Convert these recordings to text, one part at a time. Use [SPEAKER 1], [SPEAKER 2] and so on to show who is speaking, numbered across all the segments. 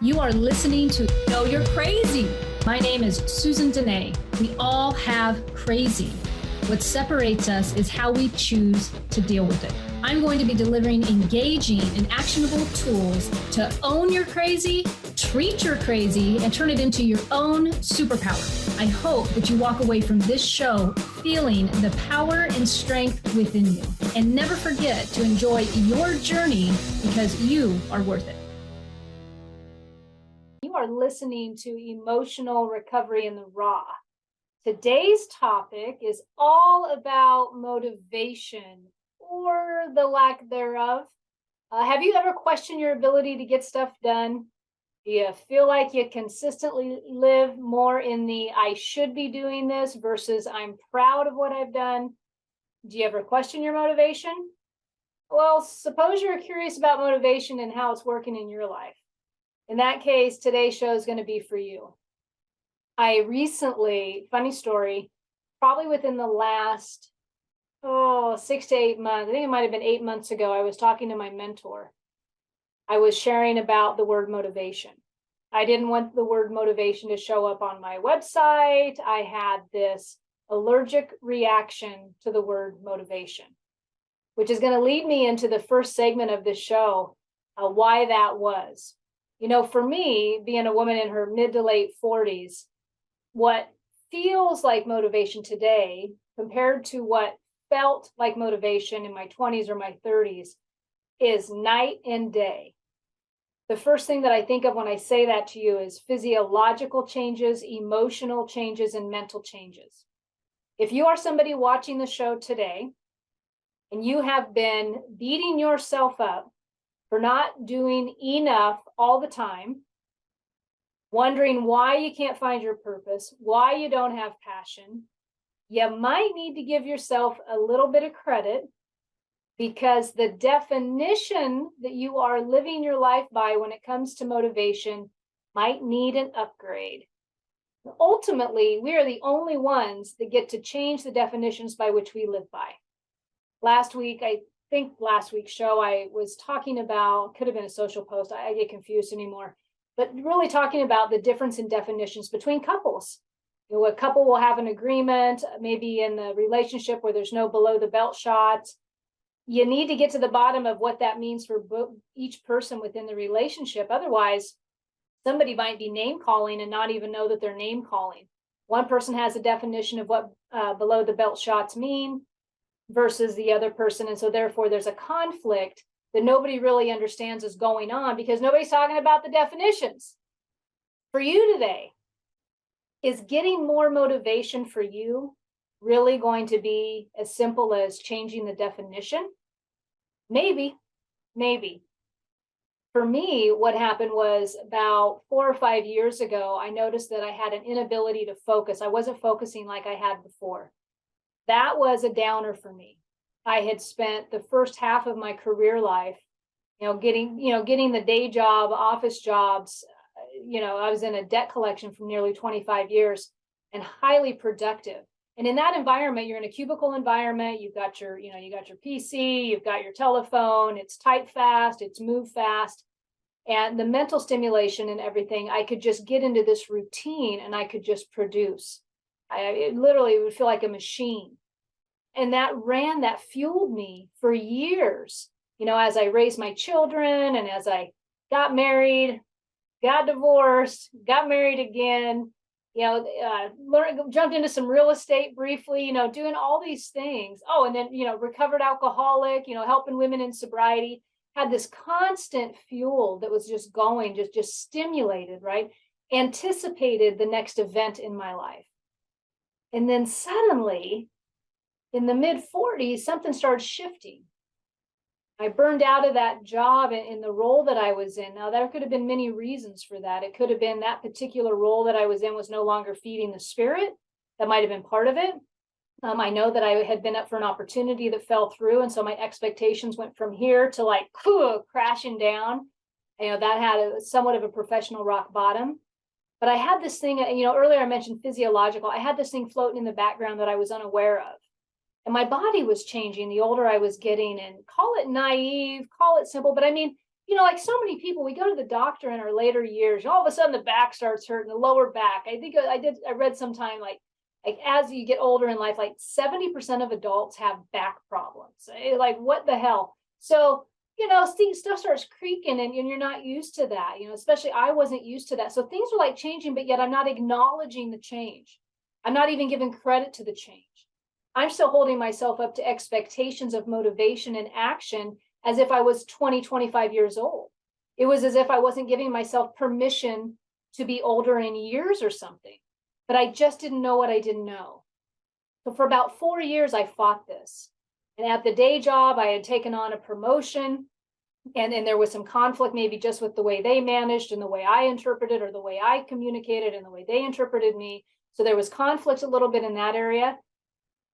[SPEAKER 1] You are listening to Know You're Crazy. My name is Susan Denee. We all have crazy. What separates us is how we choose to deal with it. I'm going to be delivering engaging and actionable tools to own your crazy, treat your crazy, and turn it into your own superpower. I hope that you walk away from this show feeling the power and strength within you. And never forget to enjoy your journey because you are worth it. You are listening to Emotional Recovery in the Raw. Today's topic is all about motivation or the lack thereof. Have you ever questioned your ability to get stuff done? Do you feel like you consistently live more in the I should be doing this versus I'm proud of what I've done? Do you ever question your motivation? Well, suppose you're curious about motivation and how it's working in your life. In that case, today's show is going to be for you. I recently, funny story, probably within the last 6 to 8 months, I think it might have been 8 months ago, I was talking to my mentor. I was sharing about the word motivation. I didn't want the word motivation to show up on my website. I had this allergic reaction to the word motivation, which is going to lead me into the first segment of this show, why that was. You know, for me, being a woman in her mid to late 40s, what feels like motivation today compared to what felt like motivation in my 20s or my 30s is night and day. The first thing that I think of when I say that to you is physiological changes, emotional changes, and mental changes. If you are somebody watching the show today and you have been beating yourself up for not doing enough all the time, wondering why you can't find your purpose, why you don't have passion, you might need to give yourself a little bit of credit because the definition that you are living your life by when it comes to motivation might need an upgrade. Ultimately, we are the only ones that get to change the definitions by which we live by. Last week's show, I was talking about, could have been a social post, I get confused anymore, but really talking about the difference in definitions between couples. You know, a couple will have an agreement, maybe in the relationship where there's no below the belt shots. You need to get to the bottom of what that means for each person within the relationship. Otherwise, somebody might be name calling and not even know that they're name calling. One person has a definition of what below the belt shots mean versus the other person. And so therefore there's a conflict that nobody really understands is going on because nobody's talking about the definitions. For you today, is getting more motivation for you really going to be as simple as changing the definition? Maybe. For me, what happened was about 4 or 5 years ago, I noticed that I had an inability to focus. I wasn't focusing like I had before. That was a downer for me. I had spent the first half of my career life, getting the day job, office jobs. I was in a debt collection for nearly 25 years and highly productive. And in that environment, you're in a cubicle environment. You've got your PC, you've got your telephone. It's type fast, it's move fast. And the mental stimulation and everything, I could just get into this routine and I could just produce. It literally would feel like a machine. And that fueled me for years, as I raised my children and as I got married, got divorced, got married again, jumped into some real estate briefly, doing all these things. Oh, and then, recovered alcoholic, helping women in sobriety, had this constant fuel that was just going, just stimulated, right? Anticipated the next event in my life. And then suddenly, in the mid-40s, something started shifting. I burned out of that job in the role that I was in. Now, there could have been many reasons for that. It could have been that particular role that I was in was no longer feeding the spirit. That might have been part of it. I know that I had been up for an opportunity that fell through. And so my expectations went from here to like crashing down. That had somewhat of a professional rock bottom. But I had this thing, earlier I mentioned physiological. I had this thing floating in the background that I was unaware of. And my body was changing the older I was getting, and call it naive, call it simple. But I mean, like so many people, we go to the doctor in our later years, and all of a sudden the back starts hurting, the lower back. I think I read sometime like as you get older in life, like 70% of adults have back problems. Like, what the hell? So, stuff starts creaking and you're not used to that, especially I wasn't used to that. So things are like changing, but yet I'm not acknowledging the change. I'm not even giving credit to the change. I'm still holding myself up to expectations of motivation and action as if I was 20, 25 years old. It was as if I wasn't giving myself permission to be older in years or something, but I just didn't know what I didn't know. So for about 4 years, I fought this. And at the day job, I had taken on a promotion, and there was some conflict, maybe just with the way they managed and the way I interpreted, or the way I communicated and the way they interpreted me. So there was conflict a little bit in that area,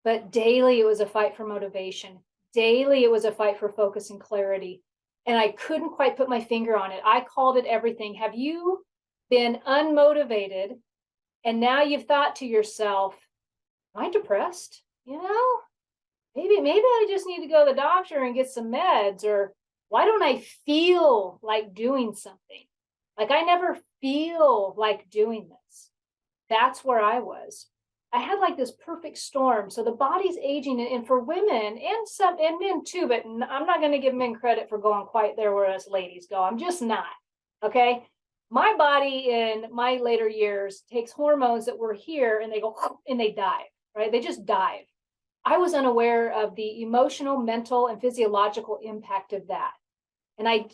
[SPEAKER 1] but daily it was a fight for motivation. Daily it was a fight for focus and clarity. And I couldn't quite put my finger on it. I called it everything. Have you been unmotivated and now you've thought to yourself, am I depressed? Maybe I just need to go to the doctor and get some meds, or why don't I feel like doing something? Like, I never feel like doing this. That's where I was. I had like this perfect storm. So the body's aging, and for women and men too, but I'm not going to give men credit for going quite there where us ladies go. I'm just not. Okay. My body in my later years takes hormones that were here and they go and they dive, right? They just dive. I was unaware of the emotional, mental, and physiological impact of that. And I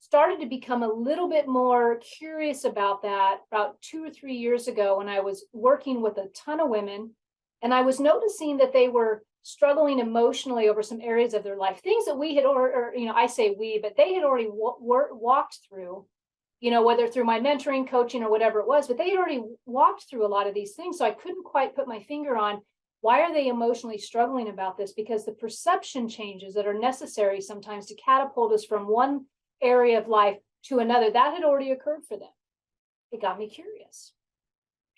[SPEAKER 1] started to become a little bit more curious about that about 2 or 3 years ago when I was working with a ton of women. And I was noticing that they were struggling emotionally over some areas of their life, things that we had, I say we, but they had already walked through, whether through my mentoring, coaching, or whatever it was, but they had already walked through a lot of these things. So I couldn't quite put my finger on why are they emotionally struggling about this? Because the perception changes that are necessary sometimes to catapult us from one area of life to another, that had already occurred for them. It got me curious.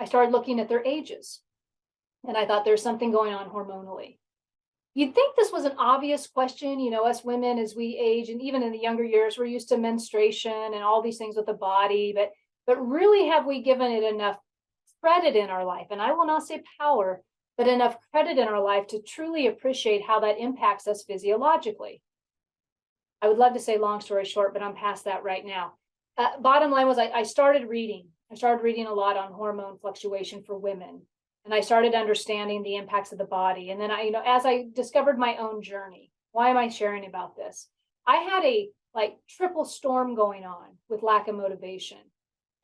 [SPEAKER 1] I started looking at their ages, and I thought there's something going on hormonally. You'd think this was an obvious question, us women as we age, and even in the younger years, we're used to menstruation and all these things with the body, but really, have we given it enough credit in our life? And I will not say power, but enough credit in our life to truly appreciate how that impacts us physiologically. I would love to say long story short, but I'm past that right now. Bottom line was I started reading. I started reading a lot on hormone fluctuation for women, and I started understanding the impacts of the body. And then as I discovered my own journey, why am I sharing about this? I had a triple storm going on with lack of motivation.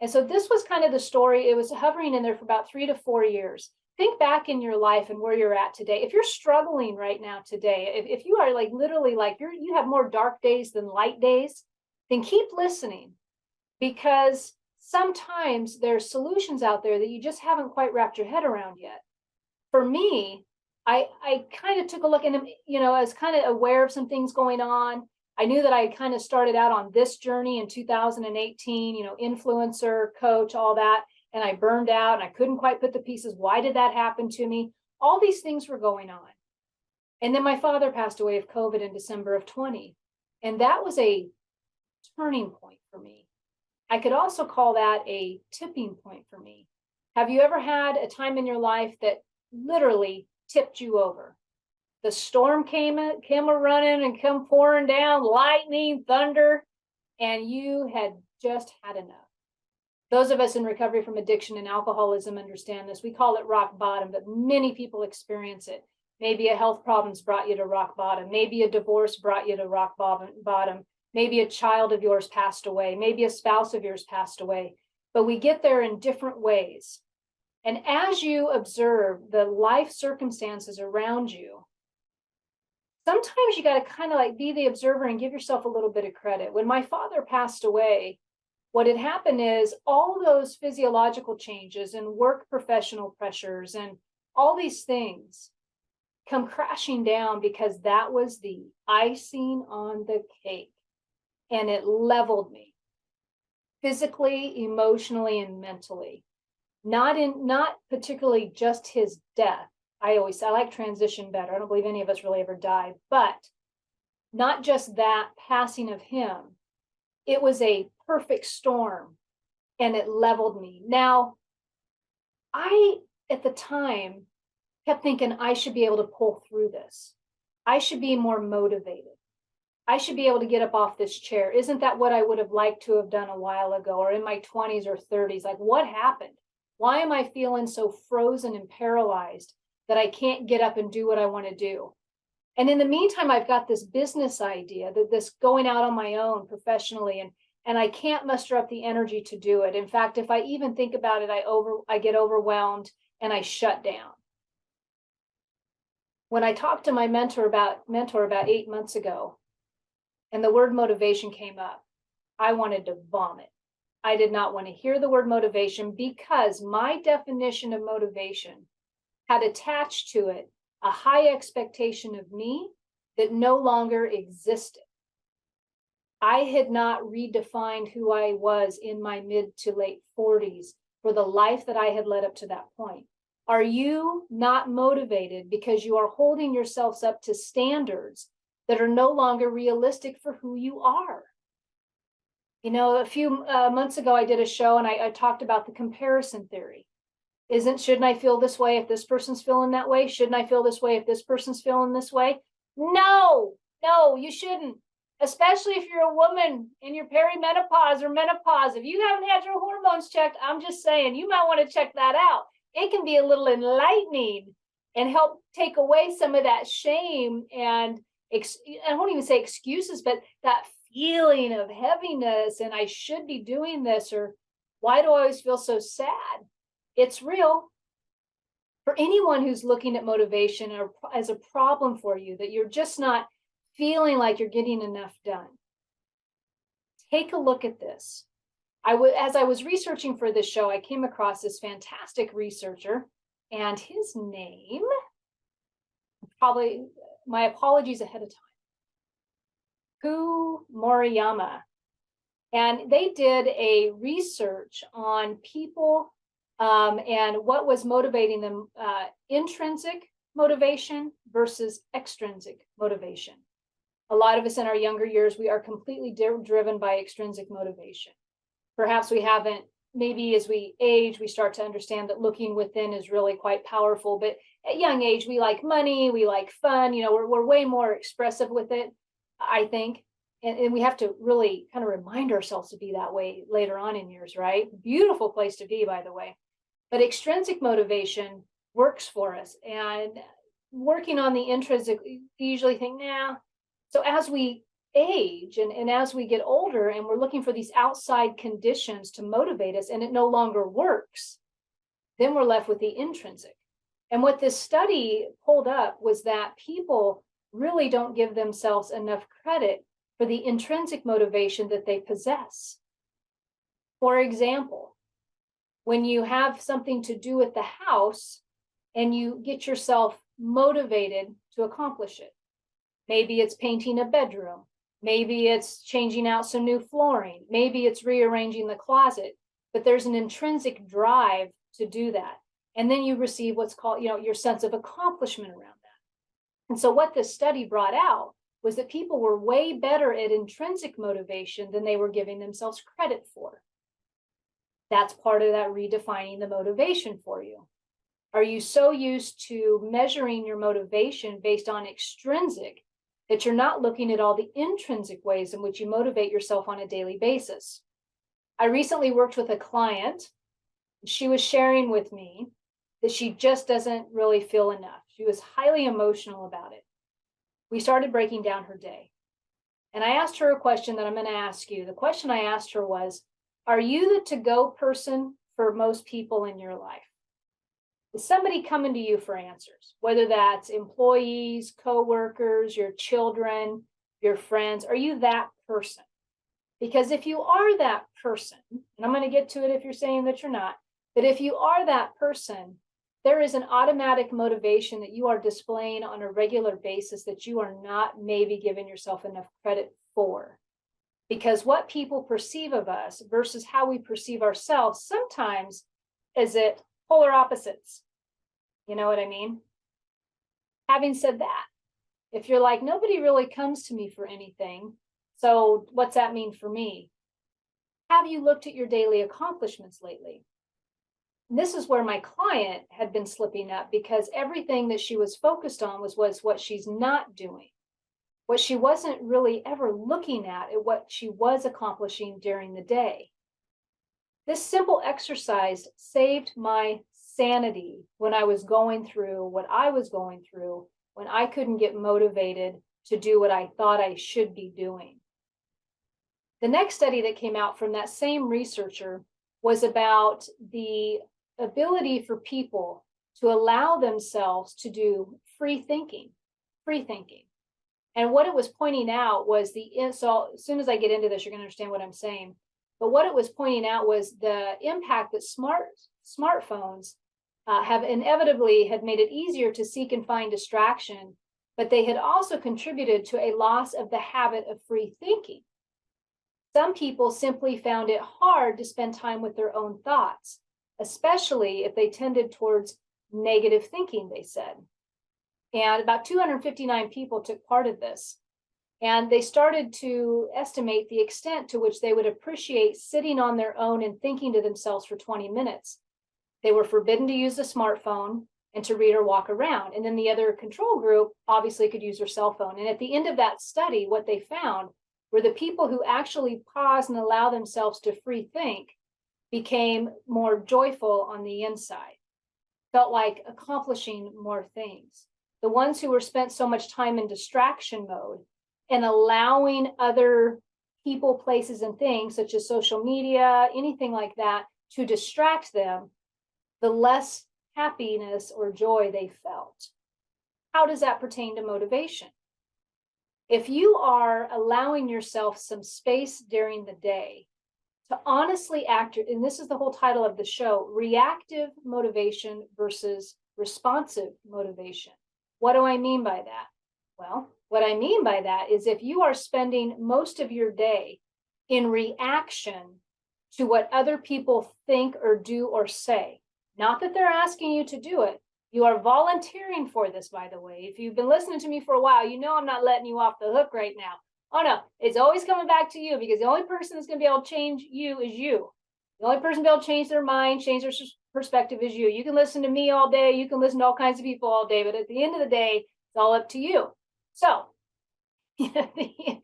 [SPEAKER 1] And so this was kind of the story. It was hovering in there for about 3 to 4 years. Think back in your life and where you're at today. If you're struggling right now today, if you are literally you have more dark days than light days, then keep listening, because sometimes there's solutions out there that you just haven't quite wrapped your head around yet. For me, I kind of took a look, and I was kind of aware of some things going on. I knew that I kind of started out on this journey in 2018, influencer, coach, all that. And I burned out and I couldn't quite put the pieces. Why did that happen to me? All these things were going on. And then my father passed away of COVID in December of 20. And that was a turning point for me. I could also call that a tipping point for me. Have you ever had a time in your life that literally tipped you over? The storm came running and come pouring down, lightning, thunder, and you had just had enough. Those of us in recovery from addiction and alcoholism understand this. We call it rock bottom, but many people experience it. Maybe a health problem's brought you to rock bottom. Maybe a divorce brought you to rock bottom. Maybe a child of yours passed away. Maybe a spouse of yours passed away. But we get there in different ways. And as you observe the life circumstances around you, sometimes you got to kind of be the observer and give yourself a little bit of credit. When my father passed away, what had happened is all those physiological changes and work professional pressures and all these things come crashing down, because that was the icing on the cake. And it leveled me physically, emotionally, and mentally. Not particularly just his death. I like transition better. I don't believe any of us really ever died, but not just that passing of him, it was a perfect storm and it leveled me. Now, I, at the time, kept thinking I should be able to pull through this. I should be more motivated. I should be able to get up off this chair. Isn't that what I would have liked to have done a while ago or in my 20s or 30s? Like, what happened? Why am I feeling so frozen and paralyzed that I can't get up and do what I want to do? And in the meantime, I've got this business idea that this going out on my own professionally, and I can't muster up the energy to do it. In fact, if I even think about it, I get overwhelmed and I shut down. When I talked to my mentor about 8 months ago, and the word motivation came up, I wanted to vomit. I did not want to hear the word motivation because my definition of motivation had attached to it a high expectation of me that no longer existed. I had not redefined who I was in my mid to late 40s for the life that I had led up to that point. Are you not motivated because you are holding yourselves up to standards that are no longer realistic for who you are? You know, a few months ago, I did a show and I talked about the comparison theory. Shouldn't I feel this way if this person's feeling that way? Shouldn't I feel this way if this person's feeling this way? No, you shouldn't. Especially if you're a woman in your perimenopause or menopause. If you haven't had your hormones checked, I'm just saying, you might want to check that out. It can be a little enlightening and help take away some of that shame and I won't even say excuses, but that feeling of heaviness and I should be doing this, or why do I always feel so sad? It's real. For anyone who's looking at motivation or as a problem for you, that you're just not feeling like you're getting enough done, take a look at this. As I was researching for this show, I came across this fantastic researcher, and his name, probably, my apologies ahead of time, Ku Moriyama. And they did a research on people and what was motivating them, intrinsic motivation versus extrinsic motivation. A lot of us in our younger years, we are completely driven by extrinsic motivation. Perhaps we haven't, maybe as we age, we start to understand that looking within is really quite powerful. But at young age, we like money, we like fun, you know, we're way more expressive with it, I think. And we have to really kind of remind ourselves to be that way later on in years, right? Beautiful place to be, by the way. But extrinsic motivation works for us. And working on the intrinsic, you usually think, nah. So as we age and as we get older and we're looking for these outside conditions to motivate us and it no longer works, then we're left with the intrinsic. And what this study pulled up was that people really don't give themselves enough credit for the intrinsic motivation that they possess. For example, when you have something to do at the house and you get yourself motivated to accomplish it, maybe it's painting a bedroom, maybe it's changing out some new flooring, maybe it's rearranging the closet, but there's an intrinsic drive to do that. And then you receive what's called, you know, your sense of accomplishment around that. And so what this study brought out was that people were way better at intrinsic motivation than they were giving themselves credit for. That's part of that redefining the motivation for you. Are you so used to measuring your motivation based on extrinsic that you're not looking at all the intrinsic ways in which you motivate yourself on a daily basis? I recently worked with a client. She was sharing with me that she just doesn't really feel enough. She was highly emotional about it. We started breaking down her day. And I asked her a question that I'm going to ask you. The question I asked her was, are you the to-go person for most people in your life? Is somebody coming to you for answers? Whether that's employees, coworkers, your children, your friends, are you that person? Because if you are that person, and I'm going to get to it if you're saying that you're not, but if you are that person, there is an automatic motivation that you are displaying on a regular basis that you are not maybe giving yourself enough credit for. Because what people perceive of us versus how we perceive ourselves sometimes is it polar opposites. You know what I mean? Having said that, if you're like, nobody really comes to me for anything, so what's that mean for me? Have you looked at your daily accomplishments lately? And this is where my client had been slipping up because everything that she was focused on was what she's not doing. What she wasn't really ever looking at what she was accomplishing during the day. This simple exercise saved my sanity when I was going through what I was going through, when I couldn't get motivated to do what I thought I should be doing. The next study that came out from that same researcher was about the ability for people to allow themselves to do free thinking. And what it was pointing out was so as soon as I get into this, you're going to understand what I'm saying. But what it was pointing out was the impact that smartphones have inevitably had made it easier to seek and find distraction, but they had also contributed to a loss of the habit of free thinking. Some people simply found it hard to spend time with their own thoughts, especially if they tended towards negative thinking, they said. And about 259 people took part of this. And they started to estimate the extent to which they would appreciate sitting on their own and thinking to themselves for 20 minutes. They were forbidden to use the smartphone and to read or walk around. And then the other control group obviously could use their cell phone. And at the end of that study, what they found were the people who actually pause and allow themselves to free think became more joyful on the inside, felt like accomplishing more things. The ones who were spent so much time in distraction mode and allowing other people, places, and things, such as social media, anything like that, to distract them, the less happiness or joy they felt. How does that pertain to motivation? If you are allowing yourself some space during the day to honestly act, and this is the whole title of the show, reactive motivation versus responsive motivation. What do I mean by that? Well, what I mean by that is if you are spending most of your day in reaction to what other people think or do or say, not that they're asking you to do it, you are volunteering for this, by the way. If you've been listening to me for a while, you know I'm not letting you off the hook right now. Oh no, it's always coming back to you, because the only person that's going to be able to change you is you. The only person to be able to change their mind, change their perspective is you. You can listen to me all day, you can listen to all kinds of people all day, but at the end of the day, it's all up to you. So, oh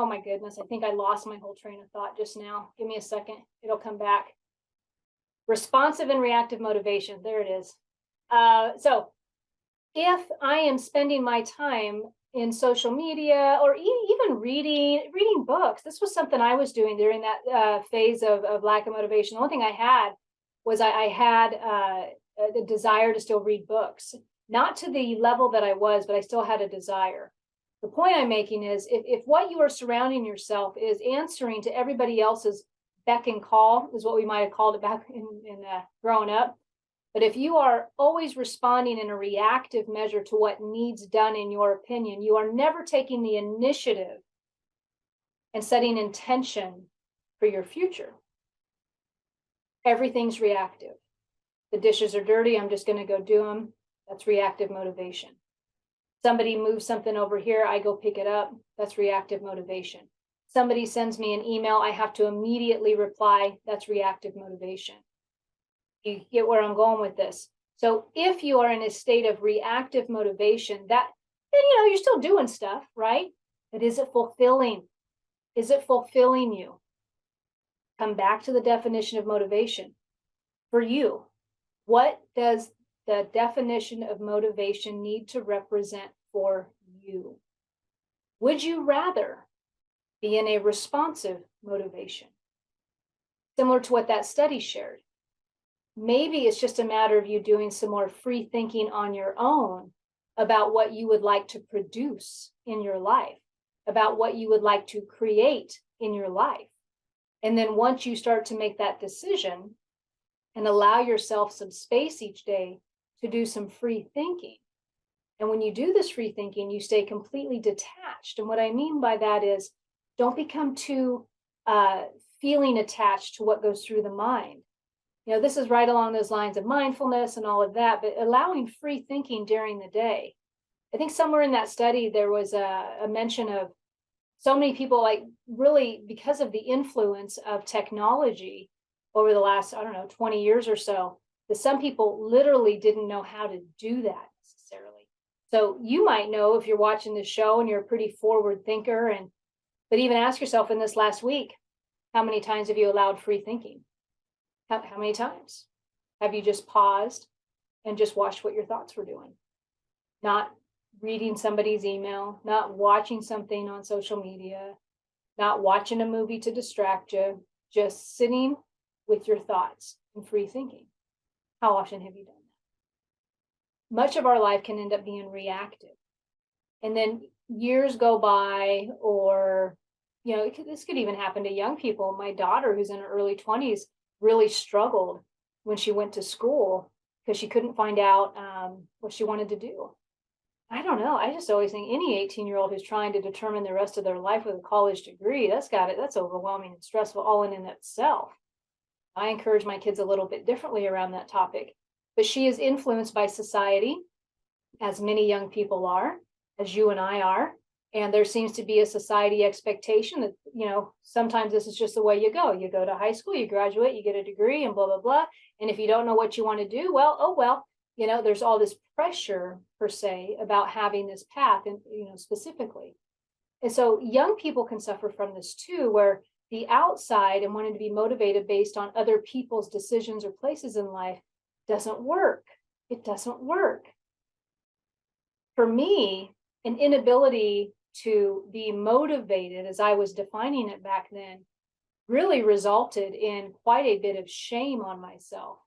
[SPEAKER 1] my goodness, I think I lost my whole train of thought just now. Give me a second, it'll come back. Responsive and reactive motivation, there it is. So if I am spending my time in social media or even reading books, this was something I was doing during that phase of lack of motivation. The only thing I had was I had the desire to still read books, not to the level that I was, but I still had a desire. The point I'm making is if what you are surrounding yourself is answering to everybody else's beck and call, is what we might have called it back in growing up. But if you are always responding in a reactive measure to what needs done in your opinion, you are never taking the initiative and setting intention for your future. Everything's reactive. The dishes are dirty, I'm just going to go do them. That's reactive motivation. Somebody moves something over here, I go pick it up. That's reactive motivation. Somebody sends me an email, I have to immediately reply. That's reactive motivation. You get where I'm going with this. So if you are in a state of reactive motivation, then you're still doing stuff, right? But is it fulfilling? Is it fulfilling you? Come back to the definition of motivation. For you, what does the definition of motivation need to represent for you? Would you rather be in a responsive motivation? Similar to what that study shared. Maybe it's just a matter of you doing some more free thinking on your own about what you would like to produce in your life, about what you would like to create in your life. And then once you start to make that decision and allow yourself some space each day to do some free thinking. And when you do this free thinking, you stay completely detached. And what I mean by that is don't become too feeling attached to what goes through the mind. This is right along those lines of mindfulness and all of that, but allowing free thinking during the day. I think somewhere in that study, there was a mention of So many people, like, really, because of the influence of technology over the last, I don't know, 20 years or so, that some people literally didn't know how to do that necessarily. So you might know if you're watching this show and you're a pretty forward thinker, and but even ask yourself in this last week, how many times have you allowed free thinking? How many times have you just paused and just watched what your thoughts were doing? Not reading somebody's email, not watching something on social media, not watching a movie to distract you, just sitting with your thoughts and free thinking. How often have you done that? Much of our life can end up being reactive. And then years go by, or, this could even happen to young people. My daughter, who's in her early 20s, really struggled when she went to school because she couldn't find out what she wanted to do. I don't know. I just always think any 18-year-old who's trying to determine the rest of their life with a college degree, that's overwhelming and stressful all in itself. I encourage my kids a little bit differently around that topic, but she is influenced by society, as many young people are, as you and I are. And there seems to be a society expectation that, sometimes this is just the way you go. You go to high school, you graduate, you get a degree, and blah, blah, blah. And if you don't know what you want to do, well, oh, well, there's all this pressure per se about having this path, and, specifically. And so young people can suffer from this too, where the outside and wanting to be motivated based on other people's decisions or places in life doesn't work. It doesn't work. For me, an inability to be motivated, as I was defining it back then, really resulted in quite a bit of shame on myself.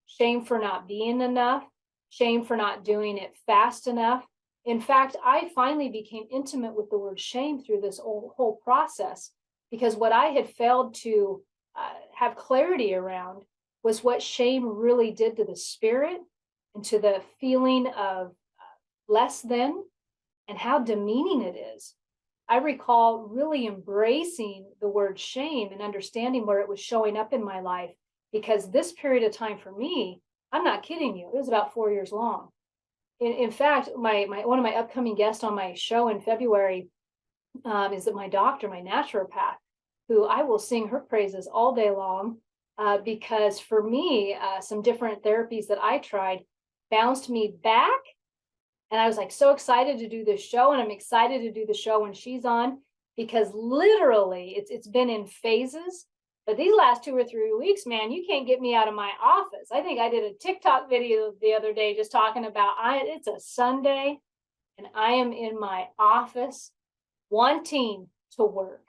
[SPEAKER 1] Shame for not being enough, shame for not doing it fast enough. In fact, I finally became intimate with the word shame through this whole process, because what I had failed to have clarity around was what shame really did to the spirit and to the feeling of less than, and how demeaning it is. I recall really embracing the word shame and understanding where it was showing up in my life, because this period of time for me, I'm not kidding you, it was about 4 years long. In fact, my one of my upcoming guests on my show in February is that my doctor, my naturopath, who I will sing her praises all day long, because for me, some different therapies that I tried bounced me back. And I was like so excited to do this show, and I'm excited to do the show when she's on, because literally it's been in phases. But these last 2 or 3 weeks, man, you can't get me out of my office. I think I did a TikTok video the other day just talking about it's a Sunday and I am in my office wanting to work.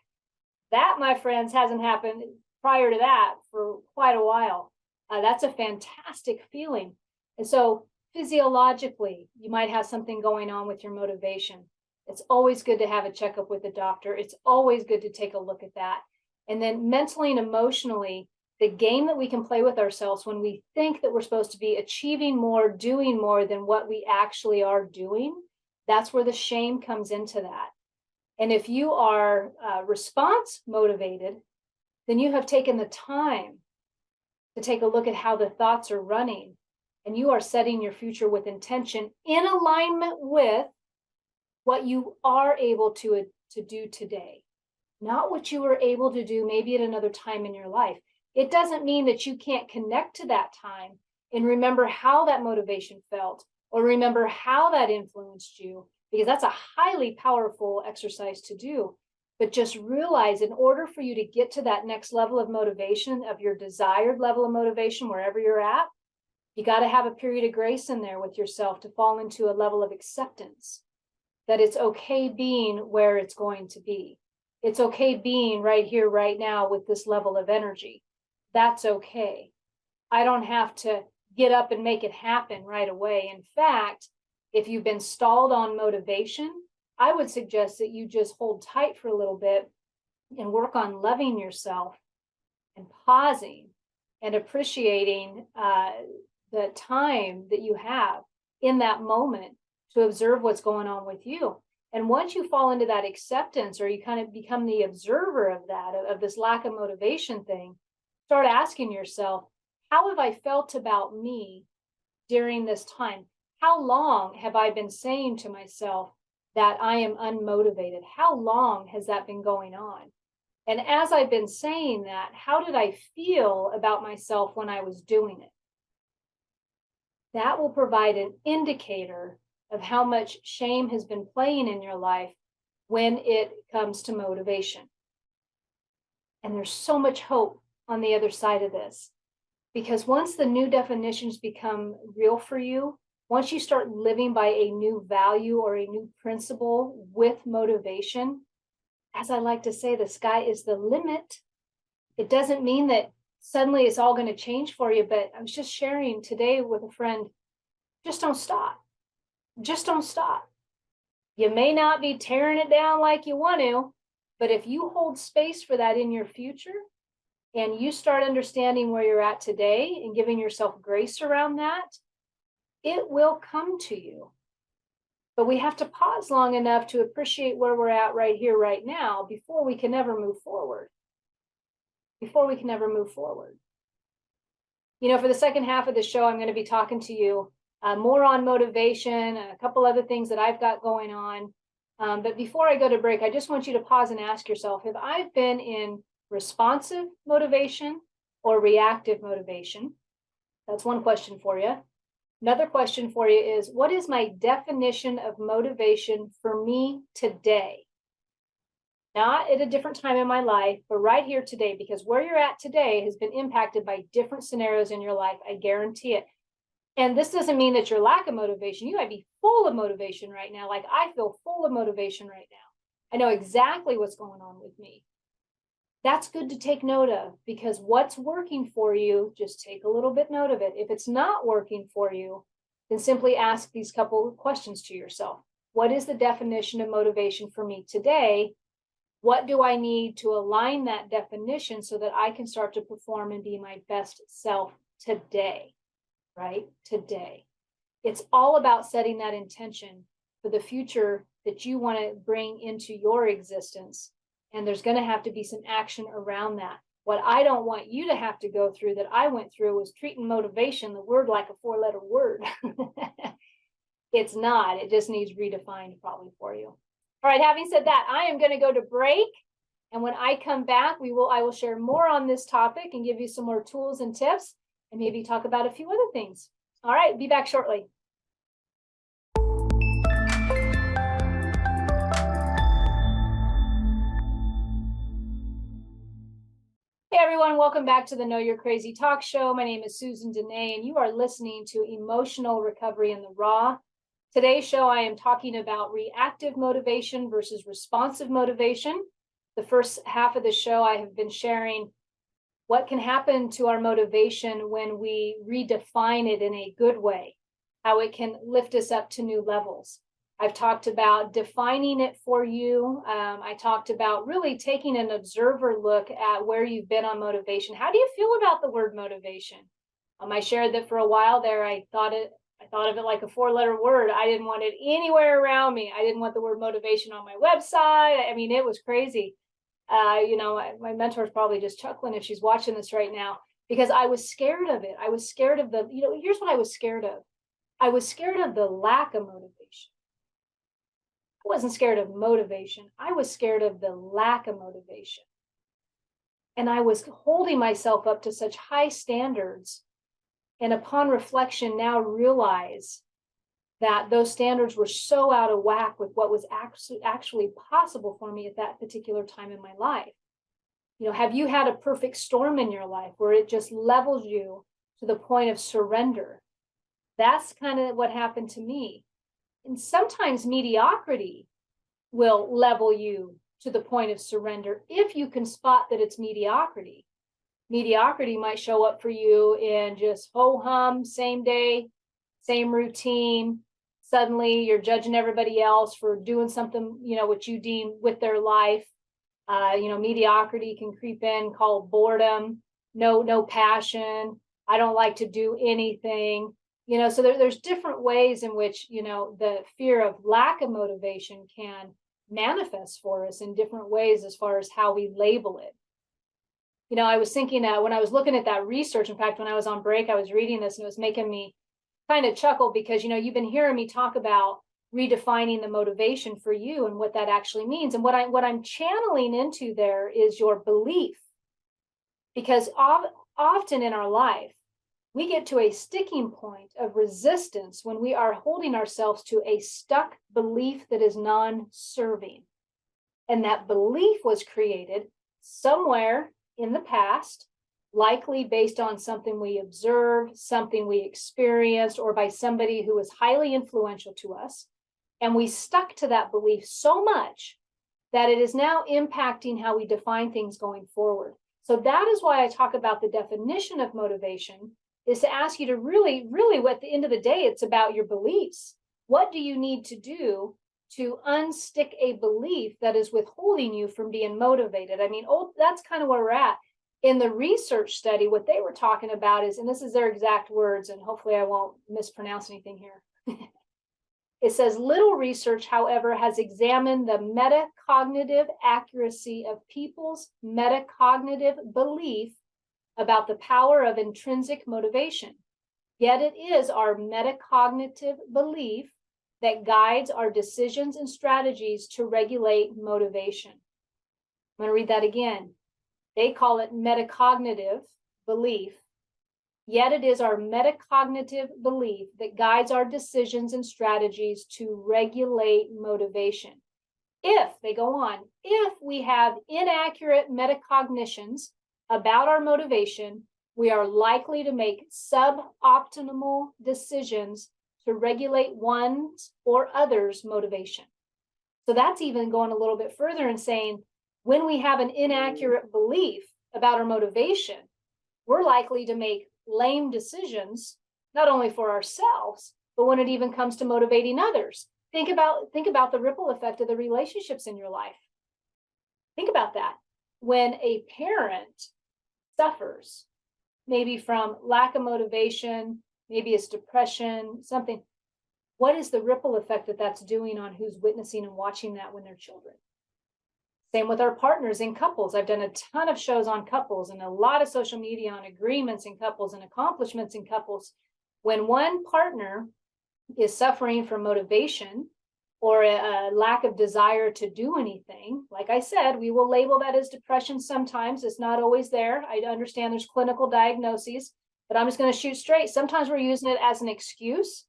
[SPEAKER 1] That, my friends, hasn't happened prior to that for quite a while. That's a fantastic feeling. And so physiologically, you might have something going on with your motivation. It's always good to have a checkup with a doctor. It's always good to take a look at that. And then mentally and emotionally, the game that we can play with ourselves when we think that we're supposed to be achieving more, doing more than what we actually are doing, that's where the shame comes into that. And if you are response motivated, then you have taken the time to take a look at how the thoughts are running, and you are setting your future with intention in alignment with what you are able to do today, not what you were able to do maybe at another time in your life. It doesn't mean that you can't connect to that time and remember how that motivation felt, or remember how that influenced you, because that's a highly powerful exercise to do. But just realize, in order for you to get to that next level of motivation, of your desired level of motivation, wherever you're at, you got to have a period of grace in there with yourself to fall into a level of acceptance that it's okay being where it's going to be. It's okay being right here, right now with this level of energy. That's okay. I don't have to get up and make it happen right away. In fact, if you've been stalled on motivation, I would suggest that you just hold tight for a little bit and work on loving yourself and pausing and appreciating the time that you have in that moment to observe what's going on with you. And once you fall into that acceptance, or you kind of become the observer of that, of this lack of motivation thing, start asking yourself, how have I felt about me during this time? How long have I been saying to myself that I am unmotivated? How long has that been going on? And as I've been saying that, how did I feel about myself when I was doing it? That will provide an indicator of how much shame has been playing in your life when it comes to motivation. And there's so much hope on the other side of this, because once the new definitions become real for you, once you start living by a new value or a new principle with motivation, as I like to say, the sky is the limit. It doesn't mean that suddenly it's all going to change for you, but I was just sharing today with a friend, just don't stop. Just don't stop. You may not be tearing it down like you want to, but if you hold space for that in your future and you start understanding where you're at today and giving yourself grace around that, it will come to you. But we have to pause long enough to appreciate where we're at right here, right now, before we can ever move forward. Before we can ever move forward. You know, for the second half of the show, I'm going to be talking to you more on motivation and a couple other things that I've got going on. But before I go to break, I just want you to pause and ask yourself, have I been in responsive motivation or reactive motivation? That's one question for you. Another question for you is, what is my definition of motivation for me today? Not at a different time in my life, but right here today, because where you're at today has been impacted by different scenarios in your life. I guarantee it. And this doesn't mean that your lack of motivation. You might be full of motivation right now. Like I feel full of motivation right now. I know exactly what's going on with me. That's good to take note of, because what's working for you, just take a little bit note of it. If it's not working for you, then simply ask these couple of questions to yourself. What is the definition of motivation for me today? What do I need to align that definition so that I can start to perform and be my best self today, right? Today. It's all about setting that intention for the future that you want to bring into your existence. And there's going to have to be some action around that. What I don't want you to have to go through that I went through was treating motivation, the word, like a 4-letter word. It's not. It just needs redefined probably for you. All right, having said that, I am going to go to break. And when I come back, I will share more on this topic and give you some more tools and tips and maybe talk about a few other things. All right, be back shortly. Hey everyone, welcome back to the Know You're Crazy Talk Show. My name is Susan Denee, and you are listening to Emotional Recovery in the Raw. Today's show, I am talking about reactive motivation versus responsive motivation. The first half of the show, I have been sharing what can happen to our motivation when we redefine it in a good way, how it can lift us up to new levels. I've talked about defining it for you. I talked about really taking an observer look at where you've been on motivation. How do you feel about the word motivation? I shared that for a while there. I thought of it like a 4-letter word. I didn't want it anywhere around me. I didn't want the word motivation on my website. I mean, it was crazy. My mentor's probably just chuckling if she's watching this right now, because I was scared of it. I was scared of here's what I was scared of. I was scared of the lack of motivation. I wasn't scared of motivation. I was scared of the lack of motivation. And I was holding myself up to such high standards. And upon reflection, now realize that those standards were so out of whack with what was actually possible for me at that particular time in my life. Have you had a perfect storm in your life where it just levels you to the point of surrender? That's kind of what happened to me. And sometimes mediocrity will level you to the point of surrender if you can spot that it's mediocrity. Mediocrity might show up for you in just ho-hum, same day, same routine. Suddenly you're judging everybody else for doing something, what you deem with their life. Mediocrity can creep in, called boredom, no passion. I don't like to do anything. So there's different ways in which, the fear of lack of motivation can manifest for us in different ways as far as how we label it. I was thinking that when I was looking at that research, in fact, when I was on break, I was reading this and it was making me kind of chuckle because, you've been hearing me talk about redefining the motivation for you and what that actually means. And what I'm channeling into there is your belief, because often in our life, we get to a sticking point of resistance when we are holding ourselves to a stuck belief that is non-serving. And that belief was created somewhere in the past, likely based on something we observed, something we experienced, or by somebody who was highly influential to us. And we stuck to that belief so much that it is now impacting how we define things going forward. So that is why I talk about the definition of motivation, is to ask you to really, at the end of the day, it's about your beliefs. What do you need to do to unstick a belief that is withholding you from being motivated? I mean, that's kind of where we're at. In the research study, what they were talking about is, and this is their exact words, and hopefully I won't mispronounce anything here. It says, little research, however, has examined the metacognitive accuracy of people's metacognitive belief about the power of intrinsic motivation. Yet it is our metacognitive belief that guides our decisions and strategies to regulate motivation. I'm going to read that again. They call it metacognitive belief. Yet it is our metacognitive belief that guides our decisions and strategies to regulate motivation. If, they go on, if we have inaccurate metacognitions about our motivation, we are likely to make suboptimal decisions to regulate one's or others' motivation. So that's even going a little bit further and saying, when we have an inaccurate belief about our motivation, we're likely to make lame decisions, not only for ourselves, but when it even comes to motivating others. Think about the ripple effect of the relationships in your life. Think about that. When a parent suffers, maybe from lack of motivation, maybe it's depression, something, what is the ripple effect that that's doing on who's witnessing and watching that when they're children? Same with our partners in couples. I've done a ton of shows on couples and a lot of social media on agreements in couples and accomplishments in couples. When one partner is suffering from motivation or a lack of desire to do anything, like I said, we will label that as depression sometimes. It's not always there. I understand there's clinical diagnoses, but I'm just going to shoot straight. Sometimes we're using it as an excuse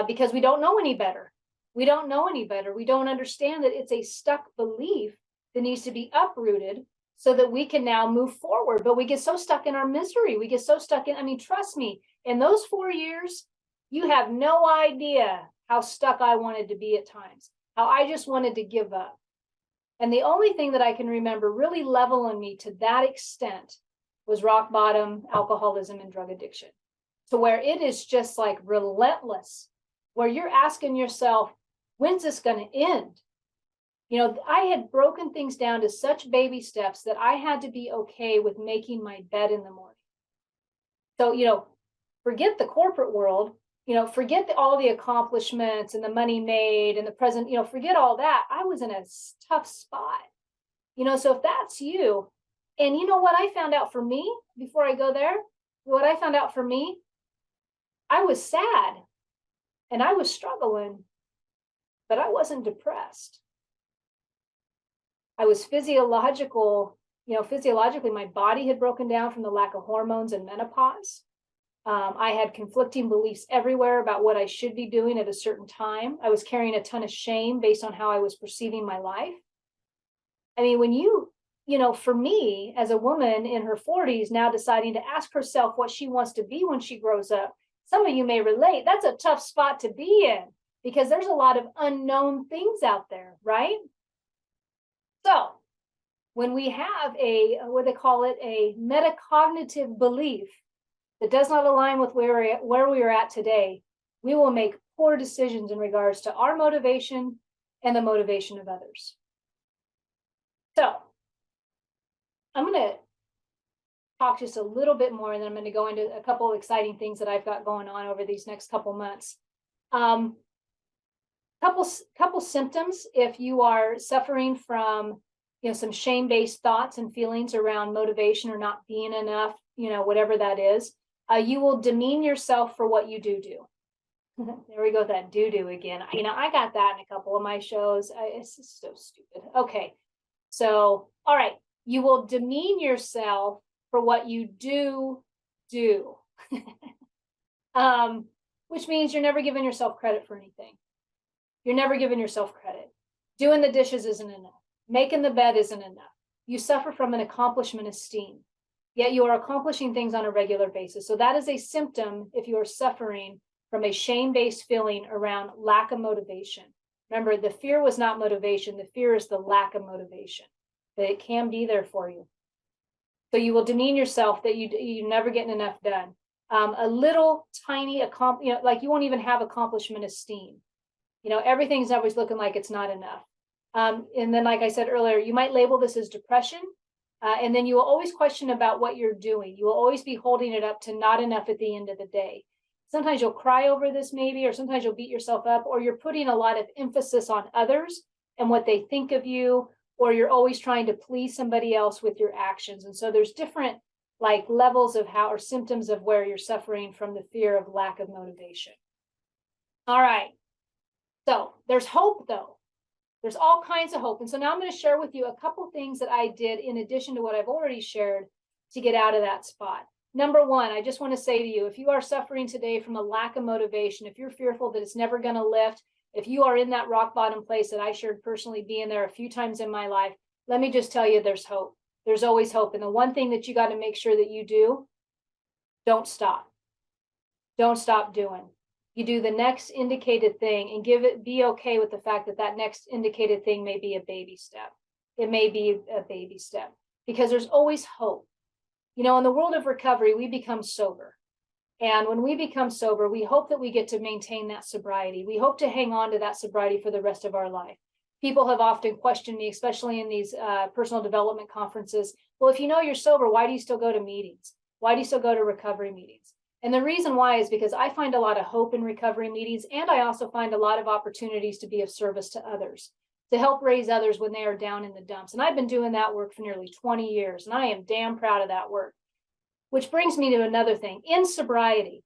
[SPEAKER 1] because we don't know any better. We don't know any better. We don't understand that it's a stuck belief that needs to be uprooted so that we can now move forward. But we get so stuck in our misery. We get so stuck in, I mean, trust me, in those 4 years, you have no idea how stuck I wanted to be at times, how I just wanted to give up. And the only thing that I can remember really leveling me to that extent was rock bottom, alcoholism, and drug addiction, to where it is just like relentless, where you're asking yourself, when's this going to end? You know, I had broken things down to such baby steps that I had to be okay with making my bed in the morning. So, you know, forget the corporate world, you know, forget all the accomplishments and the money made and the present, you know, forget all that. I was in a tough spot, you know, so if that's you, and you know what I found out for me before I go there, what I found out for me, I was sad and I was struggling, but I wasn't depressed. I was physiologically, my body had broken down from the lack of hormones and menopause. I had conflicting beliefs everywhere about what I should be doing at a certain time. I was carrying a ton of shame based on how I was perceiving my life. I mean, when you know, for me, as a woman in her 40s, now deciding to ask herself what she wants to be when she grows up, some of you may relate, that's a tough spot to be in because there's a lot of unknown things out there, right? So when we have what they call it, a metacognitive belief that does not align with where we are at today, we will make poor decisions in regards to our motivation and the motivation of others. So I'm going to talk just a little bit more, and then I'm going to go into a couple of exciting things that I've got going on over these next couple months. Couple symptoms if you are suffering from, you know, some shame-based thoughts and feelings around motivation or not being enough, you know, whatever that is. You will demean yourself for what you do. There we go, that doo-doo again. I got that in a couple of my shows. It's just so stupid. Okay, so, all right, you will demean yourself for what you do. um, which means you're never giving yourself credit for anything. You're never giving yourself credit. Doing the dishes isn't enough. Making the bed isn't enough. You suffer from an accomplishment esteem, yet you are accomplishing things on a regular basis. So that is a symptom if you are suffering from a shame-based feeling around lack of motivation. Remember, the fear was not motivation. The fear is the lack of motivation, but it can be there for you. So you will demean yourself that you're never getting enough done. A little tiny, like you won't even have accomplishment esteem. Everything's always looking like it's not enough. And then, like I said earlier, you might label this as depression. And then you will always question about what you're doing. You will always be holding it up to not enough at the end of the day. Sometimes you'll cry over this maybe, or sometimes you'll beat yourself up, or you're putting a lot of emphasis on others and what they think of you, or you're always trying to please somebody else with your actions. And so there's different like levels of how, or symptoms of where you're suffering from the fear of lack of motivation. All right. So there's hope though. There's all kinds of hope. And so now I'm going to share with you a couple things that I did in addition to what I've already shared to get out of that spot. Number one, I just want to say to you, if you are suffering today from a lack of motivation, if you're fearful that it's never going to lift, if you are in that rock bottom place that I shared personally being there a few times in my life, let me just tell you, there's hope. There's always hope. And the one thing that you got to make sure that you do, don't stop. Don't stop doing. You do the next indicated thing and be okay with the fact that that next indicated thing may be a baby step. It may be a baby step because there's always hope. In the world of recovery, we become sober. And when we become sober, we hope that we get to maintain that sobriety. We hope to hang on to that sobriety for the rest of our life. People have often questioned me, especially in these personal development conferences. Well, if you know you're sober, why do you still go to meetings? Why do you still go to recovery meetings? And the reason why is because I find a lot of hope in recovery meetings, and I also find a lot of opportunities to be of service to others, to help raise others when they are down in the dumps. And I've been doing that work for nearly 20 years, and I am damn proud of that work. Which brings me to another thing. In sobriety,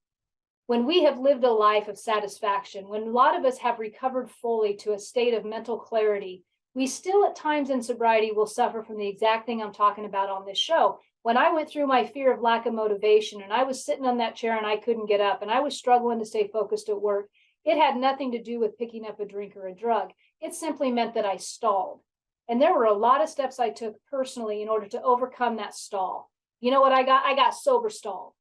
[SPEAKER 1] when we have lived a life of satisfaction, when a lot of us have recovered fully to a state of mental clarity, we still at times in sobriety will suffer from the exact thing I'm talking about on this show. When I went through my fear of lack of motivation and I was sitting on that chair and I couldn't get up and I was struggling to stay focused at work, it had nothing to do with picking up a drink or a drug. It simply meant that I stalled. And there were a lot of steps I took personally in order to overcome that stall. You know what I got? I got sober stalled.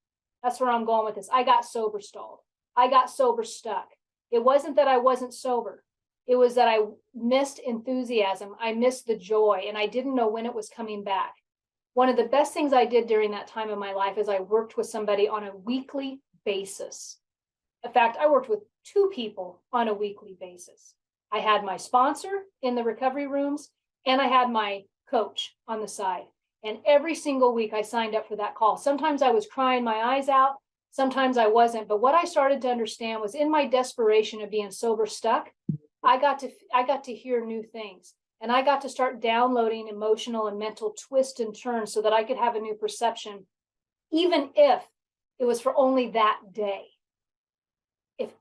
[SPEAKER 1] That's where I'm going with this. I got sober stalled. I got sober stuck. It wasn't that I wasn't sober. It was that I missed enthusiasm. I missed the joy, and I didn't know when it was coming back. One of the best things I did during that time of my life is I worked with somebody on a weekly basis. In fact, I worked with 2 people on a weekly basis. I had my sponsor in the recovery rooms, and I had my coach on the side. And every single week I signed up for that call. Sometimes I was crying my eyes out. Sometimes I wasn't. But what I started to understand was in my desperation of being sober stuck, I got to hear new things. And I got to start downloading emotional and mental twists and turns so that I could have a new perception, even if it was for only that day.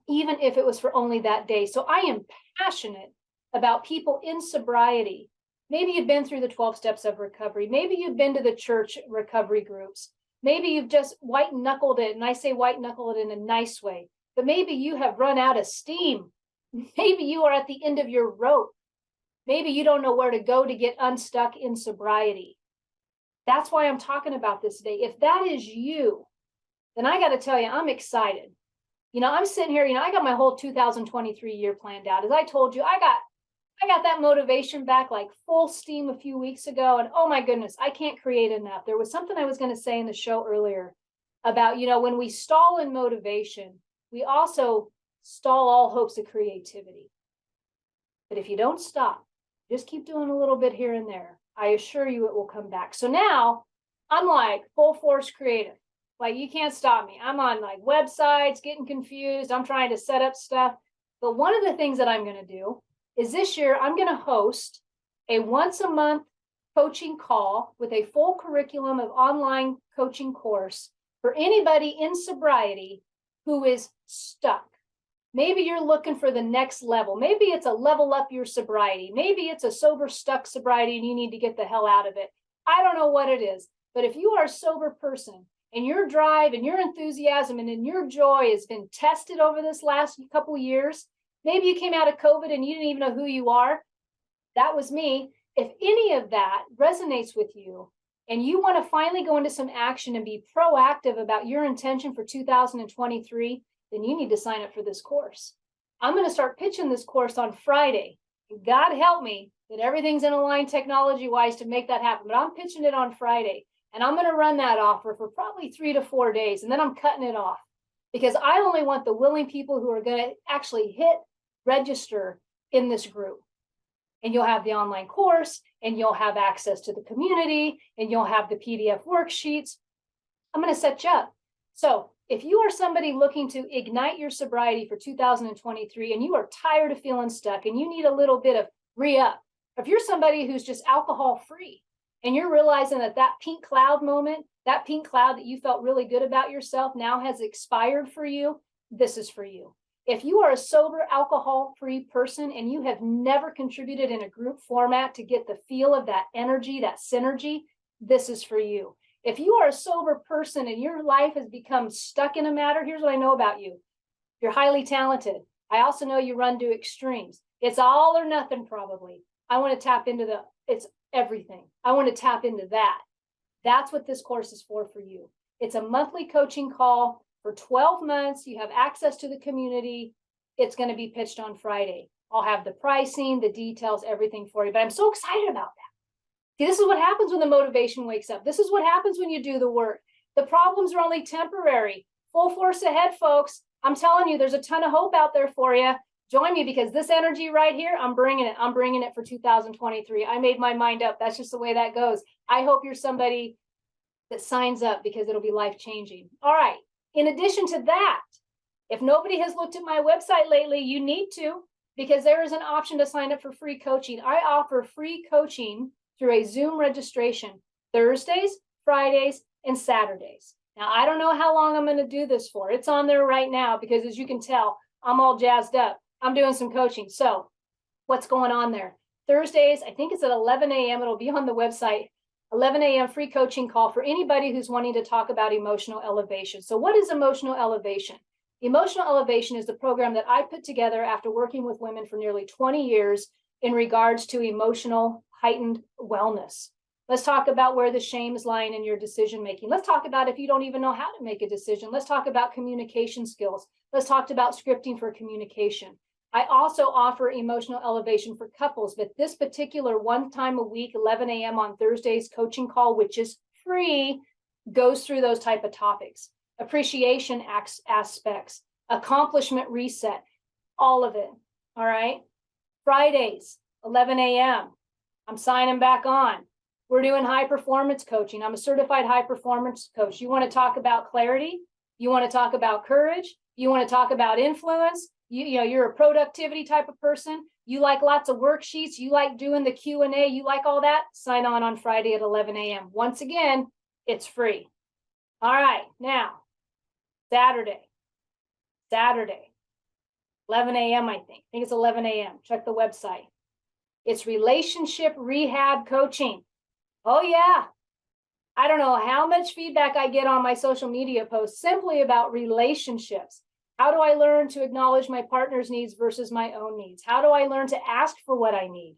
[SPEAKER 1] Even if it was for only that day. So I am passionate about people in sobriety. Maybe you've been through the 12 steps of recovery. Maybe you've been to the church recovery groups. Maybe you've just white knuckled it. And I say white knuckled it in a nice way. But maybe you have run out of steam. Maybe you are at the end of your rope. Maybe you don't know where to go to get unstuck in sobriety. That's why I'm talking about this today. If that is you, then I got to tell you, I'm excited. I'm sitting here, I got my whole 2023 year planned out. As I told you, I got that motivation back like full steam a few weeks ago. And oh my goodness, I can't create enough. There was something I was going to say in the show earlier about, when we stall in motivation, we also stall all hopes of creativity. But if you don't stop, just keep doing a little bit here and there, I assure you it will come back. So now I'm like full force creative. Like you can't stop me. I'm on like websites, getting confused. I'm trying to set up stuff. But one of the things that I'm going to do is this year I'm going to host a once a month coaching call with a full curriculum of online coaching course for anybody in sobriety who is stuck. Maybe you're looking for the next level. Maybe it's a level up your sobriety. Maybe it's a sober stuck sobriety and you need to get the hell out of it. I don't know what it is, but if you are a sober person and your drive and your enthusiasm and your joy has been tested over this last couple of years, maybe you came out of COVID and you didn't even know who you are. That was me. If any of that resonates with you and you want to finally go into some action and be proactive about your intention for 2023, then you need to sign up for this course. I'm going to start pitching this course on Friday. God help me that everything's in line technology-wise to make that happen. But I'm pitching it on Friday, and I'm going to run that offer for probably 3 to 4 days, and then I'm cutting it off because I only want the willing people who are going to actually hit register in this group. And you'll have the online course, and you'll have access to the community, and you'll have the PDF worksheets. I'm going to set you up. So if you are somebody looking to ignite your sobriety for 2023 and you are tired of feeling stuck and you need a little bit of re-up, if you're somebody who's just alcohol free and you're realizing that that pink cloud moment, that pink cloud that you felt really good about yourself now has expired for you, this is for you. If you are a sober, alcohol-free person and you have never contributed in a group format to get the feel of that energy, that synergy, this is for you. If you are a sober person and your life has become stuck in a matter, here's what I know about you. You're highly talented. I also know you run to extremes. It's all or nothing probably. I want to tap into it's everything. I want to tap into that. That's what this course is for you. It's a monthly coaching call for 12 months. You have access to the community. It's going to be pitched on Friday. I'll have the pricing, the details, everything for you. But I'm so excited about that. See, this is what happens when the motivation wakes up. This is what happens when you do the work. The problems are only temporary. Full force ahead, folks. I'm telling you, there's a ton of hope out there for you. Join me because this energy right here, I'm bringing it. I'm bringing it for 2023. I made my mind up. That's just the way that goes. I hope you're somebody that signs up because it'll be life-changing. All right. In addition to that, if nobody has looked at my website lately, you need to, because there is an option to sign up for free coaching. I offer free coaching through a Zoom registration Thursdays, Fridays, and Saturdays. Now, I don't know how long I'm going to do this for. It's on there right now because, as you can tell, I'm all jazzed up. I'm doing some coaching. So what's going on there? Thursdays, I think it's at 11 a.m. It'll be on the website. 11 a.m. free coaching call for anybody who's wanting to talk about emotional elevation. So what is emotional elevation? Emotional elevation is the program that I put together after working with women for nearly 20 years in regards to emotional heightened wellness. Let's talk about where the shame is lying in your decision making. Let's talk about if you don't even know how to make a decision. Let's talk about communication skills. Let's talk about scripting for communication. I also offer emotional elevation for couples, but this particular one time a week, 11 a.m. on Thursdays coaching call, which is free, goes through those type of topics. Appreciation aspects, accomplishment reset, all of it. All right. Fridays, 11 a.m. I'm signing back on. We're doing high performance coaching. I'm a certified high performance coach. You want to talk about clarity? You want to talk about courage? You want to talk about influence? You're a productivity type of person. You like lots of worksheets. You like doing the Q&A. You like all that? Sign on Friday at 11 a.m. Once again, it's free. All right. Now, Saturday, 11 a.m. I think it's 11 a.m. Check the website. It's relationship rehab coaching. Oh, yeah. I don't know how much feedback I get on my social media posts simply about relationships. How do I learn to acknowledge my partner's needs versus my own needs? How do I learn to ask for what I need?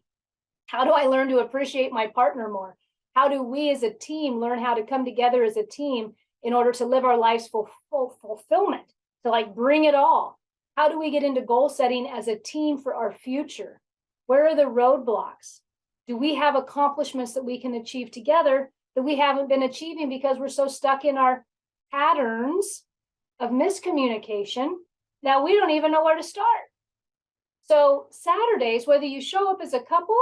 [SPEAKER 1] How do I learn to appreciate my partner more? How do we as a team learn how to come together as a team in order to live our lives full fulfillment, to bring it all? How do we get into goal setting as a team for our future? Where are the roadblocks? Do we have accomplishments that we can achieve together that we haven't been achieving because we're so stuck in our patterns of miscommunication that we don't even know where to start? So Saturdays, whether you show up as a couple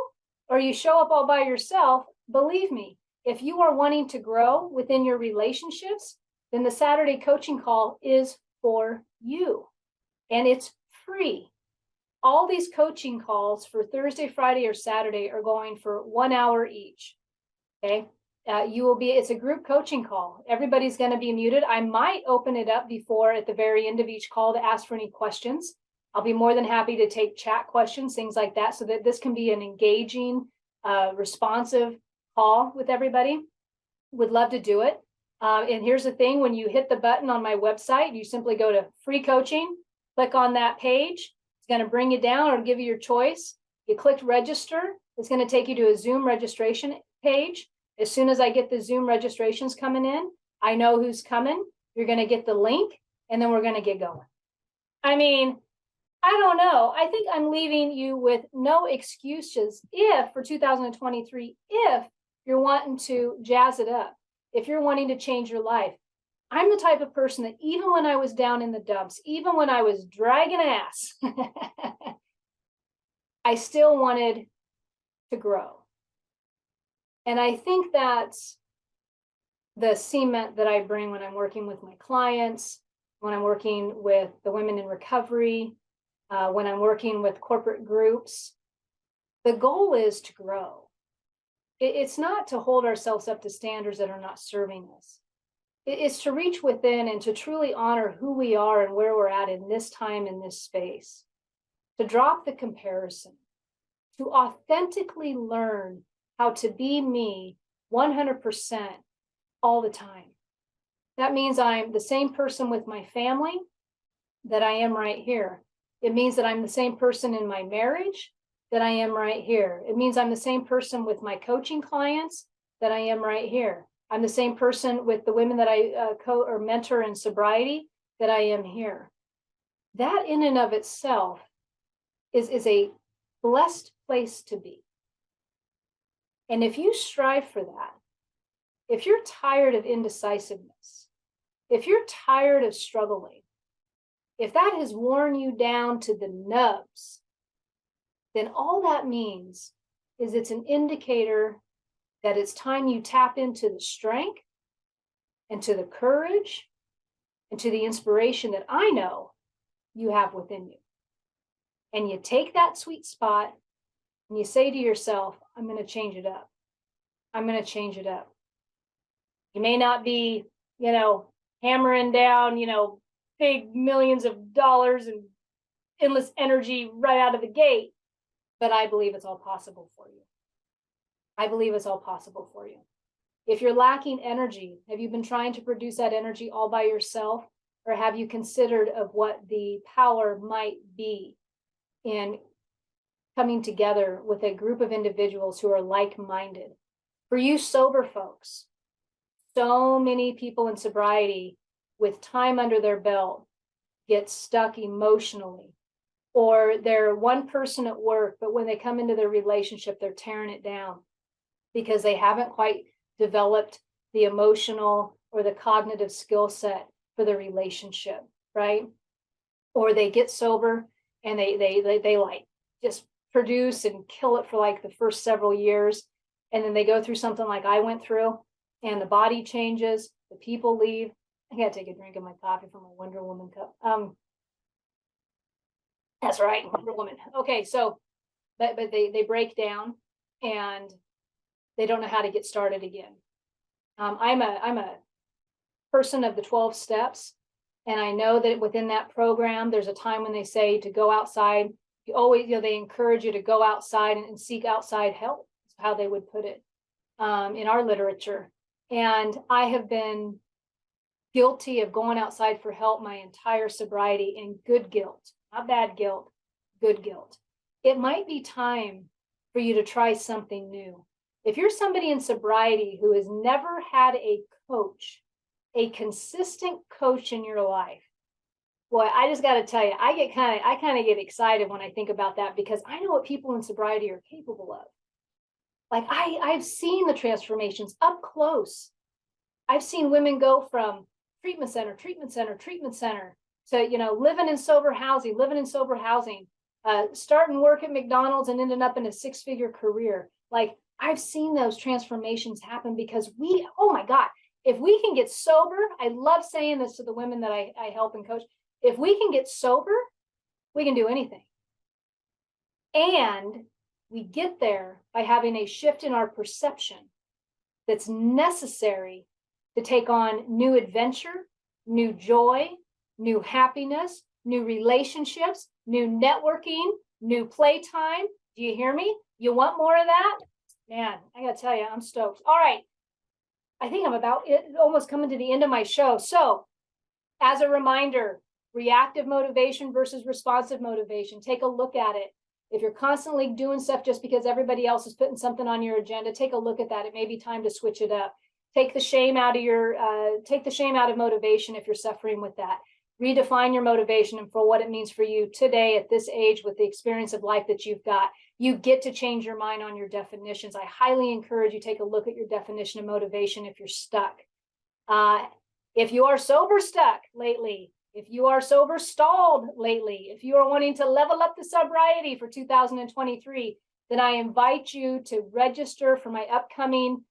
[SPEAKER 1] or you show up all by yourself, believe me, if you are wanting to grow within your relationships, then the Saturday coaching call is for you, and it's free. All these coaching calls for Thursday, Friday, or Saturday are going for 1 hour each. Okay. It's a group coaching call. Everybody's going to be muted. I might open it up before at the very end of each call to ask for any questions. I'll be more than happy to take chat questions, things like that, so that this can be an engaging, responsive call with everybody. Would love to do it. And here's the thing, when you hit the button on my website, you simply go to free coaching, click on that page. It's going to bring you down or give you your choice. You click register. It's going to take you to a Zoom registration page. As soon as I get the Zoom registrations coming in, I know who's coming. You're going to get the link, and then we're going to get going. I mean, I don't know. I think I'm leaving you with no excuses if for 2023, if you're wanting to jazz it up, if you're wanting to change your life. I'm the type of person that even when I was down in the dumps, even when I was dragging ass, I still wanted to grow. And I think that's the cement that I bring when I'm working with my clients, when I'm working with the women in recovery, when I'm working with corporate groups. The goal is to grow. It's not to hold ourselves up to standards that are not serving us. It's to reach within and to truly honor who we are and where we're at in this time, in this space. To drop the comparison, to authentically learn how to be me 100% all the time. That means I'm the same person with my family that I am right here. It means that I'm the same person in my marriage that I am right here. It means I'm the same person with my coaching clients that I am right here. I'm the same person with the women that I mentor in sobriety that I am here. That in and of itself is a blessed place to be. And if you strive for that, if you're tired of indecisiveness, if you're tired of struggling, if that has worn you down to the nubs, then all that means is it's an indicator that it's time you tap into the strength and to the courage and to the inspiration that I know you have within you. And you take that sweet spot and you say to yourself, I'm going to change it up. I'm going to change it up. You may not be, hammering down, big millions of dollars and endless energy right out of the gate, but I believe it's all possible for you. I believe it's all possible for you. If you're lacking energy, have you been trying to produce that energy all by yourself? Or have you considered of what the power might be in coming together with a group of individuals who are like-minded? For you sober folks, so many people in sobriety with time under their belt get stuck emotionally, or they're one person at work, but when they come into their relationship, they're tearing it down because they haven't quite developed the emotional or the cognitive skill set for the relationship, right? Or they get sober and they like just produce and kill it for like the first several years. And then they go through something like I went through, and the body changes, the people leave. I gotta take a drink of my coffee from a Wonder Woman cup. That's right, Wonder Woman. Okay, so but they break down and they don't know how to get started again. I'm a person of the 12 steps, and I know that within that program, there's a time when they say to go outside. You always, they encourage you to go outside and seek outside help. That's how they would put it in our literature. And I have been guilty of going outside for help my entire sobriety, in good guilt, not bad guilt, good guilt. It might be time for you to try something new. If you're somebody in sobriety who has never had a coach, a consistent coach in your life, boy, I just got to tell you, I kind of get excited when I think about that, because I know what people in sobriety are capable of. Like I've seen the transformations up close. I've seen women go from treatment center to, living in sober housing, starting work at McDonald's and ending up in a 6-figure career. Like I've seen those transformations happen because oh my God, if we can get sober, I love saying this to the women that I help and coach. If we can get sober, we can do anything. And we get there by having a shift in our perception that's necessary to take on new adventure, new joy, new happiness, new relationships, new networking, new playtime. Do you hear me? You want more of that? Man, I gotta tell you, I'm stoked. All right. I think I'm almost coming to the end of my show. So as a reminder, reactive motivation versus responsive motivation. Take a look at it. If you're constantly doing stuff just because everybody else is putting something on your agenda, take a look at that. It may be time to switch it up. Take the shame out of motivation if you're suffering with that. Redefine your motivation and for what it means for you today at this age with the experience of life that you've got. You get to change your mind on your definitions. I highly encourage you take a look at your definition of motivation if you're stuck. If you are sober stuck lately, if you are sober stalled lately, if you are wanting to level up the sobriety for 2023, then I invite you to register for my upcoming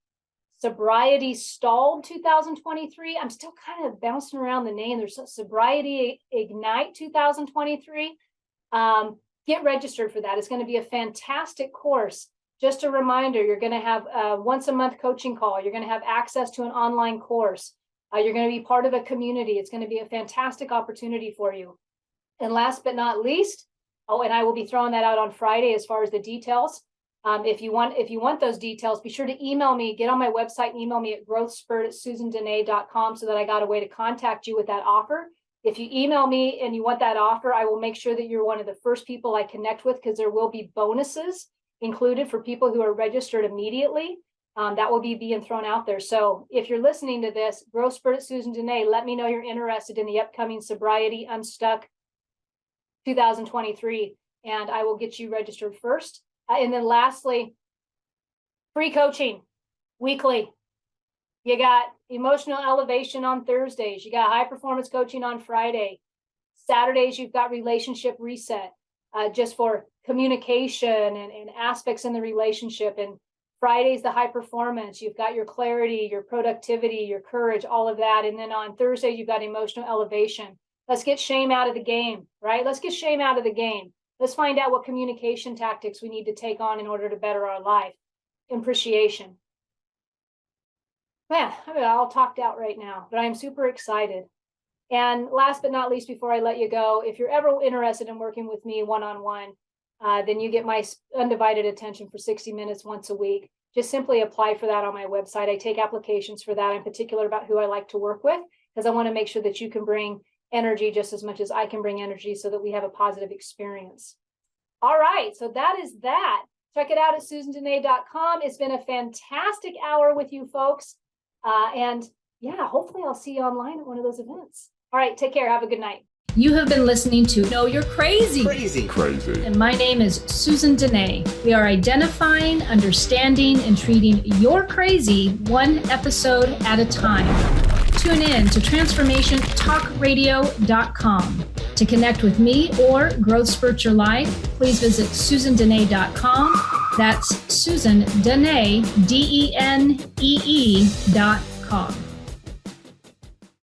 [SPEAKER 1] Sobriety Stalled 2023. I'm still kind of bouncing around the name. There's Sobriety Ignite 2023. Get registered for that. It's going to be a fantastic course. Just a reminder, you're going to have a once a month coaching call. You're going to have access to an online course. You're going to be part of a community. It's going to be a fantastic opportunity for you. And last but not least, and I will be throwing that out on Friday as far as the details. If you want those details, be sure to email me, get on my website and email me at growthspurt@susandenee.com so that I got a way to contact you with that offer. If you email me and you want that offer, I will make sure that you're one of the first people I connect with because there will be bonuses included for people who are registered immediately. That will be being thrown out there. So if you're listening to this, Growth Spurt at Susan Denee, let me know you're interested in the upcoming Sobriety Unstuck 2023, and I will get you registered first. And then lastly, free coaching weekly. You got emotional elevation on Thursdays. You got high performance coaching on Friday. Saturdays, you've got relationship reset, just for communication and aspects in the relationship. And Fridays, the high performance. You've got your clarity, your productivity, your courage, all of that. And then on Thursday, you've got emotional elevation. Let's get shame out of the game, right? Let's get shame out of the game. Let's find out what communication tactics we need to take on in order to better our life. Appreciation. Man, I'm all talked out right now, but I'm super excited. And last but not least, before I let you go, if you're ever interested in working with me one-on-one, then you get my undivided attention for 60 minutes once a week. Just simply apply for that on my website. I take applications for that. I'm particular about who I like to work with because I want to make sure that you can bring energy just as much as I can bring energy so that we have a positive experience. All right, so that is that. Check it out at susandenee.com. It's been a fantastic hour with you folks. And yeah, hopefully I'll see you online at one of those events. All right, take care. Have a good night. You have been listening to Know You're Crazy.
[SPEAKER 2] Crazy.
[SPEAKER 1] And my name is Susan Denee. We are identifying, understanding, and treating your crazy one episode at a time. Tune in to transformationtalkradio.com. To connect with me or Growth Spurt Your Life, please visit susandenee.com. That's Susan Denee, DENEE.com.